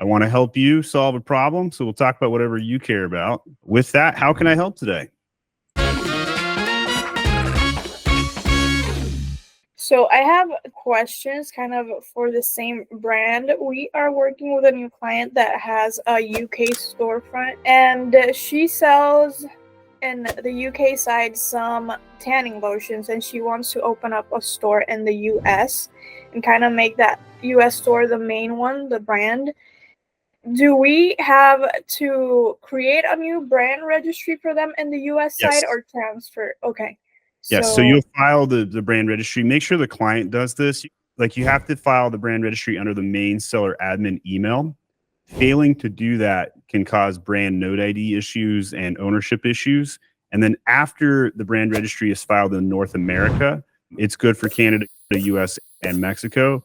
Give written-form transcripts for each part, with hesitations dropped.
I want to help you solve a problem, so we'll talk about whatever you care about. With that, how can I help today? So I have questions kind of for the same brand. We are working with a new client that has a UK storefront, and she sells in the UK side some tanning lotions, and she wants to open up a store in the US and kind of make that US store the main one, the brand. Do we have to create a new brand registry for them in the US side Yes. or transfer? Okay. Yes. So you'll file the brand registry. Make sure the client does this. Like, you have to file the brand registry under the main seller admin email. Failing to do that can cause brand node ID issues and ownership issues. And then after the brand registry is filed in North America, it's good for Canada, the US, and Mexico.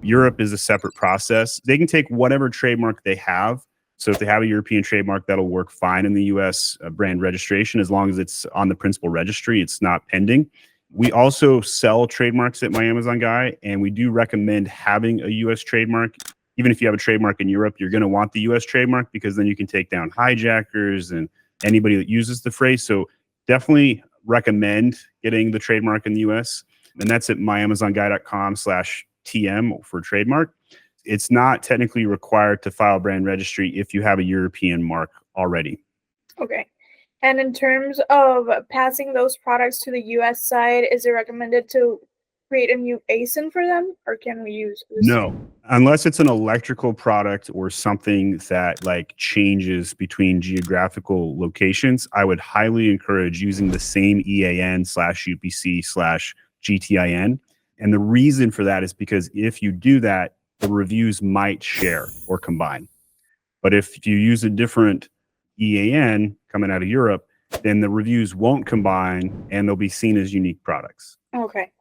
Europe is a separate process. They can take whatever trademark they have. So if they have a European trademark, that'll work fine in the US brand registration, as long as it's on the principal registry, it's not pending. We also sell trademarks at My Amazon Guy, and we do recommend having a US trademark. Even if you have a trademark in Europe, you're going to want the US trademark, because then you can take down hijackers and anybody that uses the phrase. So definitely recommend getting the trademark in the US. And that's at myamazonguy.com/TM for trademark. It's not technically required to file brand registry if you have a European mark already. Okay. And in terms of passing those products to the US side, is it recommended to create a new ASIN for them, or can we use this? No, unless it's an electrical product or something that like changes between geographical locations. I would highly encourage using the same EAN/UPC/GTIN. And the reason for that is because if you do that, the reviews might share or combine. But if you use a different EAN coming out of Europe, then the reviews won't combine and they'll be seen as unique products. Okay.